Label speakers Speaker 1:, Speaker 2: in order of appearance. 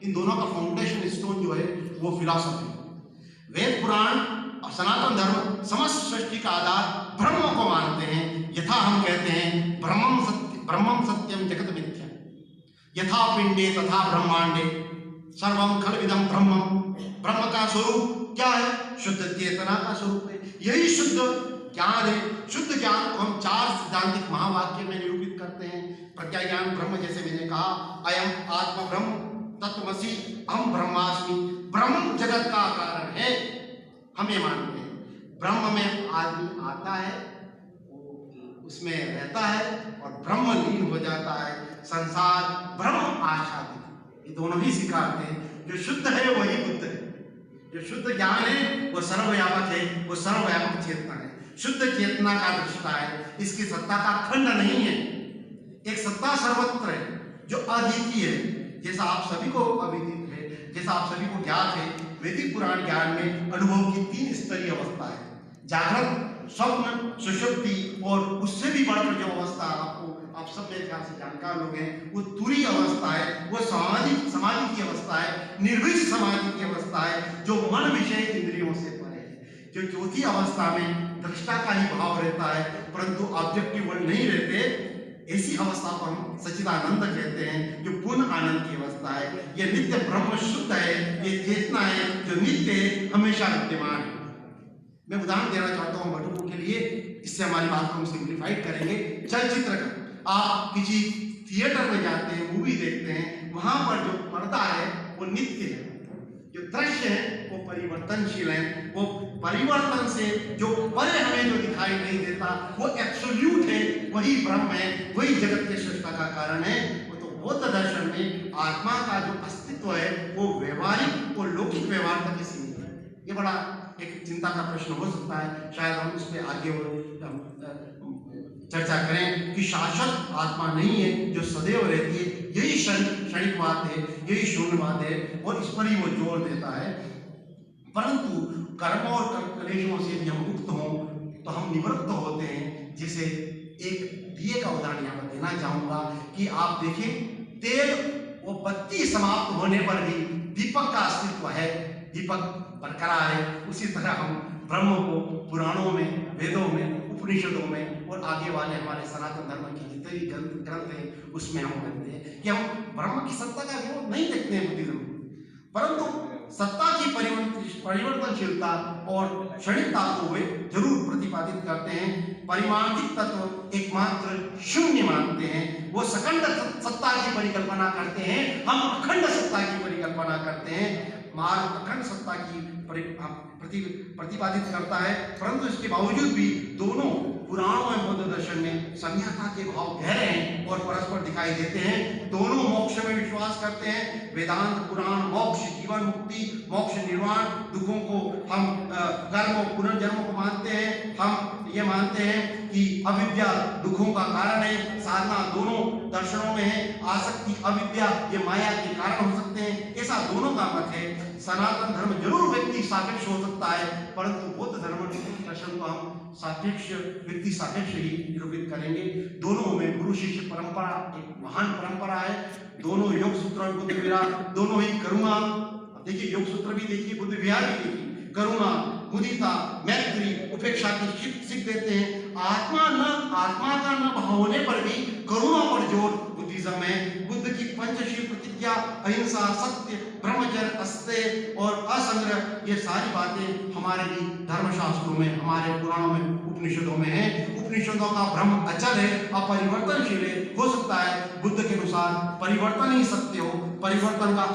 Speaker 1: इन दोनों का foundation stone जो है वो फिलॉसफी। वेद पुराण और सनातन धर्म समस्त सृष्टि का आधार ब्रह्म को मानते हैं। यथा हम कहते हैं ब्रह्मम सत्यम जगत मिथ्या, यथा पिंडे तथा ब्रह्मांडे सर्वम खलविदम ब्रह्मम। ब्रह्म का स्वरूप क्या है? शुद्ध चेतना का स्वरूप है। यही शुद्ध ज्ञान है। शुद्ध ज्ञान को हम 4 सिद्धांतिक महावाक्य में निरूपित करते हैं। प्रज्ञा ज्ञान ब्रह्म, जैसे मैंने कहा, अयम आत्मा ब्रह्म, तत्वमसि अहम ब्रह्मास्मि। ब्रह्म जगत का कारण है, हम ये मानते हैं। ब्रह्म में आदमी आता है, उसमें रहता है और ब्रह्म लीन हो जाता है। संसार ब्रह्म आच्छादित, ये दोनों ही स्वीकारते हैं। जो शुद्ध है वही बुद्ध है। जो शुद्ध ज्ञान है वो सर्वव्यापक है, वो सर्वव्यापक चेतना है, शुद्ध चेतना का दृष्टा है। इसकी सत्ता का खंड नहीं है, एक सत्ता सर्वत्र है जो अद्वितीय है। जैसा आप सभी को अविदित है, जैसा आप सभी को ज्ञात है, वैदिक पुराण ज्ञान में अनुभव की 3 स्तरीय अवस्था है: जागृत, स्वप्न, सुषुप्ति, और उससे भी बढ़कर जो अवस्था आपको, आप सब मेरे ख्याल से जानकार लोग हैं, वो तुरीय अवस्था है, वो समाधि की अवस्था है, निर्विष समाधि की अवस्था है, जो मन विषय इंद्रियों से परे है। जो चौथी अवस्था में दृष्टा का ही भाव रहता है परंतु ऑब्जेक्टिव वर्ड नहीं रहते, ऐसी अवस्था को हम सच्चिदानंद कहते हैं, जो पूर्ण आनंद की अवस्था है। यह नित्य ब्रह्म शुद्ध है, ये चेतना है जो नित्य है, हमेशा विद्यमान है। मैं उदाहरण देना चाहता हूँ बटुकों के लिए, इससे हमारी बात को हम सिंप्लीफाइड करेंगे। चलचित्र का, आप किसी थिएटर में जाते हैं, मूवी देखते हैं, वहां पर जो पर्दा है वो नित्य है, जो दृश्य है वो परिवर्तनशील है। वो परिवर्तन से जो परे हमें जो दिखाई नहीं देता वो एब्सोल्यूट है, वही ब्रह्म है, वही जगत के सृष्टि का कारण है। वो तो बौद्ध दर्शन में आत्मा का जो अस्तित्व है वो व्यवहारिक और लौकिक व्यवहार तक ही सीमित है। ये बड़ा एक चिंता का प्रश्न हो सकता है, शायद हम इस पर आगे चर्चा करें कि शाश्वत आत्मा नहीं है जो सदैव रहती है। यही क्षणिकवाद है, यही शून्यवाद है, और इस पर ही वो जोर देता है। परंतु कर्म और क्लेशों से यदि हम मुक्त हों तो हम निवृत्त होते हैं। जैसे एक दिए का उदाहरण यहाँ पर देना चाहूंगा कि आप देखें, तेल वो बत्ती समाप्त होने पर भी दीपक का अस्तित्व है, दीपक बरकरार है। उसी तरह हम ब्रह्म को पुराणों में, वेदों में, उपनिषदों में और आगे वाले हमारे सनातन धर्म की जितने भी ग्रंथ हैं उसमें हम कहते हैं कि हम ब्रह्म की सत्ता का विरोध नहीं देखते हैं बुद्धिज्म, परंतु सत्ता की परिवर्तनशीलता और क्षणिकता को वे जरूर प्रतिपादित करते हैं। परिमार्थिक तत्व एकमात्र शून्य मानते हैं। वो सकंड सत्ता की परिकल्पना करते हैं, हम अखंड सत्ता की परिकल्पना करते हैं। मार्ग अखंड सत्ता की प्रतिपादित करता है, परंतु इसके बावजूद भी दोनों पुराणों में, बौद्ध दर्शन में संज्ञाता के भाव गहरे हैं और परस्पर दिखाई देते हैं। दोनों मोक्ष में विश्वास करते हैं। वेदांत पुराण मोक्ष, जीवन मुक्ति, मोक्ष निर्वाण, दुखों को हम कर्म, पुनर्जन्म को मानते हैं। हम ये मानते हैं कि अविद्या दुखों का कारण है, साधना दोनों दर्शनों में है। आसक्ति, अविद्या ये माया के कारण हो सकते हैं, ऐसा दोनों का मत है। सनातन धर्म जरूर व्यक्ति सापेक्ष हो सकता है, परंतु बौद्ध धर्म दर्शन को हम सापेक्ष, व्यक्ति सापेक्ष ही निरूपित करेंगे। दोनों में गुरु शिष्य परंपरा एक महान परंपरा है। दोनों योग सूत्र, बुद्ध विहार, दोनों ही करुणा, देखिए योग सूत्र भी देखिए, बुद्ध विहार भी देखिए, करुणा, मुदिता, मैत्री, उपेक्षा की सीख देते हैं। आत्मा का न भाव होने पर भी करुणा पर जोर बुद्धिज्म में। बुद्ध की पंचशील प्रतिज्ञा, अहिंसा, सत्य, ब्रह्मचर्य, अस्तेय और असंग्रह, ये सारी बातें हमारे भी धर्मशास्त्रों में, हमारे पुराणों में, उपनिषदों में है। उपनिषदों का ब्रह्म अचल है, अपरिवर्तनशील है। हो सकता है बुद्ध के अनुसार परिवर्तन ही सत्य हो, परिवर्तन का